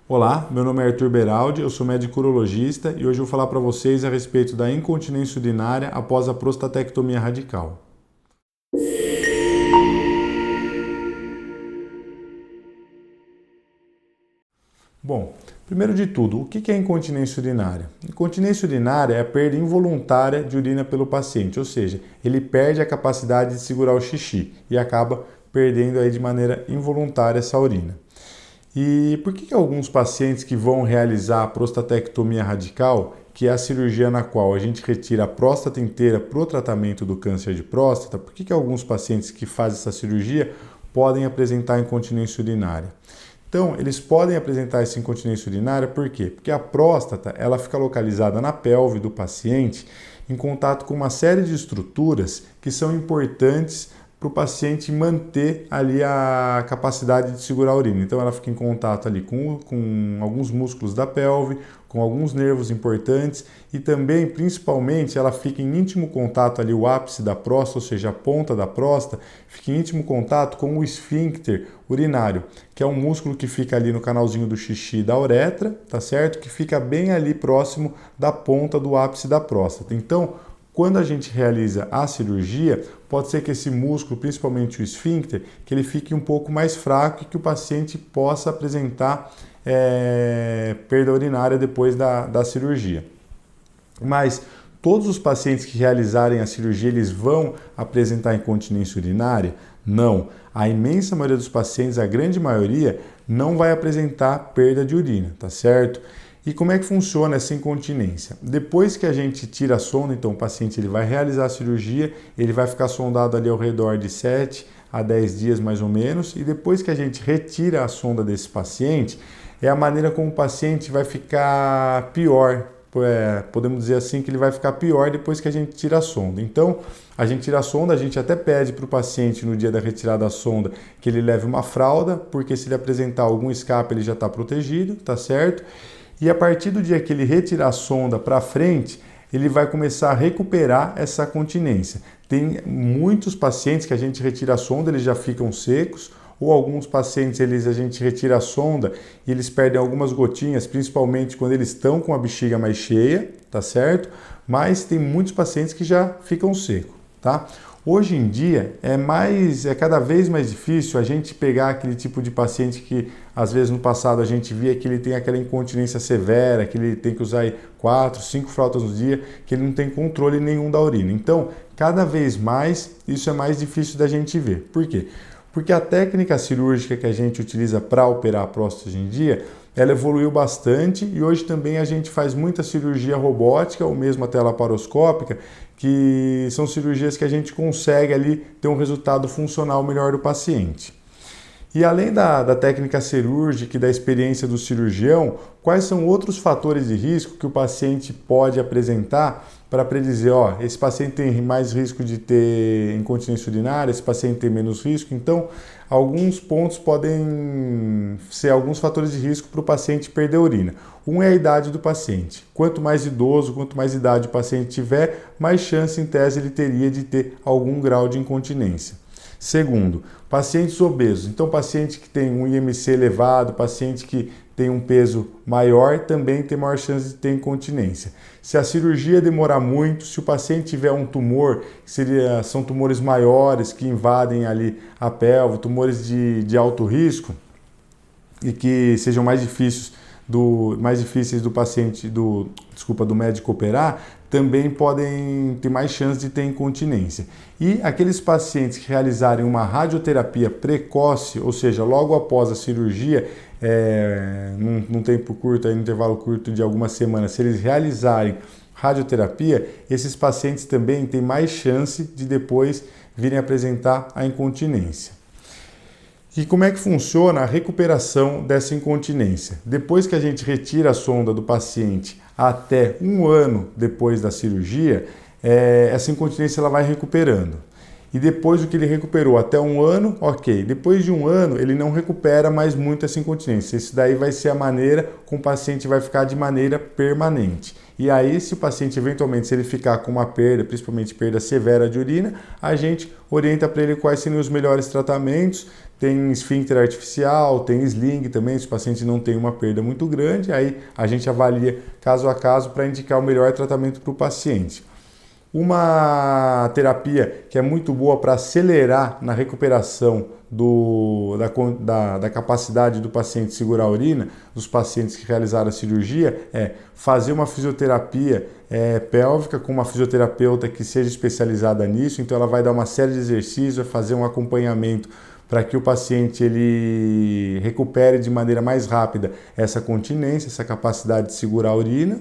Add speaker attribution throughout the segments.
Speaker 1: Olá, meu nome é Arthur Beraldi, eu sou médico urologista e hoje eu vou falar para vocês a respeito da incontinência urinária após a prostatectomia radical. Bom, primeiro de tudo, o que é incontinência urinária? Incontinência urinária é a perda involuntária de urina pelo paciente, ou seja, ele perde a capacidade de segurar o xixi e acaba perdendo aí de maneira involuntária essa urina. E por que alguns pacientes que vão realizar a prostatectomia radical, que é a cirurgia na qual a gente retira a próstata inteira para o tratamento do câncer de próstata, por que alguns pacientes que fazem essa cirurgia podem apresentar incontinência urinária? Então, eles podem apresentar essa incontinência urinária por quê? Porque a próstata ela fica localizada na pelve do paciente em contato com uma série de estruturas que são importantes para o paciente manter ali a capacidade de segurar a urina. Então ela fica em contato ali com alguns músculos da pelve, com alguns nervos importantes e também, principalmente, ela fica em íntimo contato ali, o ápice da próstata, ou seja, a ponta da próstata, fica em íntimo contato com o esfíncter urinário, que é um músculo que fica ali no canalzinho do xixi da uretra, tá certo? Que fica bem ali próximo da ponta do ápice da próstata. Então, quando a gente realiza a cirurgia, pode ser que esse músculo, principalmente o esfíncter, que ele fique um pouco mais fraco e que o paciente possa apresentar perda urinária depois da cirurgia. Mas todos os pacientes que realizarem a cirurgia, eles vão apresentar incontinência urinária? Não. A imensa maioria dos pacientes, a grande maioria, não vai apresentar perda de urina, tá certo? E como é que funciona essa incontinência? Depois que a gente tira a sonda, então o paciente ele vai realizar a cirurgia, ele vai ficar sondado ali ao redor de 7 a 10 dias mais ou menos, e depois que a gente retira a sonda desse paciente, é a maneira como o paciente vai ficar pior. Podemos dizer assim que ele vai ficar pior depois que a gente tira a sonda. Então, a gente tira a sonda, a gente até pede para o paciente no dia da retirada da sonda que ele leve uma fralda, porque se ele apresentar algum escape ele já está protegido, tá certo? E a partir do dia que ele retirar a sonda para frente, ele vai começar a recuperar essa continência. Tem muitos pacientes que a gente retira a sonda, eles já ficam secos, ou alguns pacientes a gente retira a sonda e eles perdem algumas gotinhas, principalmente quando eles estão com a bexiga mais cheia, tá certo? Mas tem muitos pacientes que já ficam secos, tá? Hoje em dia é cada vez mais difícil a gente pegar aquele tipo de paciente que às vezes no passado a gente via que ele tem aquela incontinência severa, que ele tem que usar 4, 5 fraldas no dia, que ele não tem controle nenhum da urina. Então, cada vez mais isso é mais difícil da gente ver. Por quê? Porque a técnica cirúrgica que a gente utiliza para operar a próstata hoje em dia, ela evoluiu bastante e hoje também a gente faz muita cirurgia robótica ou mesmo até laparoscópica, que são cirurgias que a gente consegue ali ter um resultado funcional melhor do paciente. E além da técnica cirúrgica e da experiência do cirurgião, quais são outros fatores de risco que o paciente pode apresentar para predizer, esse paciente tem mais risco de ter incontinência urinária, esse paciente tem menos risco? Então, alguns pontos podem ser alguns fatores de risco para o paciente perder urina. Um é a idade do paciente. Quanto mais idoso, quanto mais idade o paciente tiver, mais chance, em tese, ele teria de ter algum grau de incontinência. Segundo, pacientes obesos. Então, paciente que tem um IMC elevado, paciente que tem um peso maior, também tem maior chance de ter incontinência. Se a cirurgia demorar muito, se o paciente tiver um tumor, são tumores maiores que invadem ali a pelve, tumores de alto risco e que sejam mais difíceis do paciente, do médico operar, também podem ter mais chance de ter incontinência. E aqueles pacientes que realizarem uma radioterapia precoce, ou seja, logo após a cirurgia, num tempo curto, num intervalo curto de algumas semanas, se eles realizarem radioterapia, esses pacientes também têm mais chance de depois virem apresentar a incontinência. E como é que funciona a recuperação dessa incontinência? Depois que a gente retira a sonda do paciente até 1 ano depois da cirurgia, essa incontinência ela vai recuperando. E depois do que ele recuperou até 1 ano, ok. Depois de 1 ano, ele não recupera mais muito essa incontinência. Isso daí vai ser a maneira como o paciente vai ficar de maneira permanente. E aí, se o paciente, eventualmente, se ele ficar com uma perda, principalmente perda severa de urina, a gente orienta para ele quais seriam os melhores tratamentos. Tem esfíncter artificial, tem sling também, se o paciente não tem uma perda muito grande, aí a gente avalia caso a caso para indicar o melhor tratamento para o paciente. Uma terapia que é muito boa para acelerar na recuperação da capacidade do paciente segurar a urina, dos pacientes que realizaram a cirurgia, é fazer uma fisioterapia pélvica com uma fisioterapeuta que seja especializada nisso. Então ela vai dar uma série de exercícios, vai fazer um acompanhamento para que o paciente ele recupere de maneira mais rápida essa continência, essa capacidade de segurar a urina.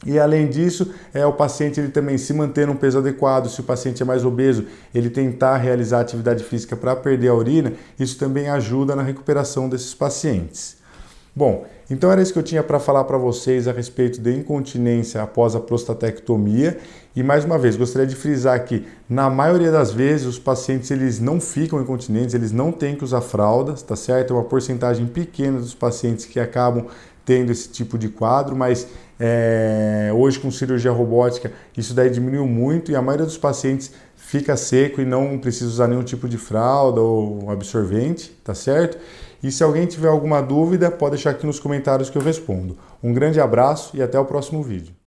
Speaker 1: E além disso, o paciente ele também se manter num peso adequado. Se o paciente é mais obeso, ele tentar realizar atividade física para perder a urina, isso também ajuda na recuperação desses pacientes. Bom, então era isso que eu tinha para falar para vocês a respeito de incontinência após a prostatectomia. E mais uma vez, gostaria de frisar que na maioria das vezes os pacientes eles não ficam incontinentes, eles não têm que usar fraldas, tá certo? É uma porcentagem pequena dos pacientes que acabam tendo esse tipo de quadro, mas hoje com cirurgia robótica isso daí diminuiu muito e a maioria dos pacientes fica seco e não precisa usar nenhum tipo de fralda ou absorvente, tá certo? E se alguém tiver alguma dúvida, pode deixar aqui nos comentários que eu respondo. Um grande abraço e até o próximo vídeo.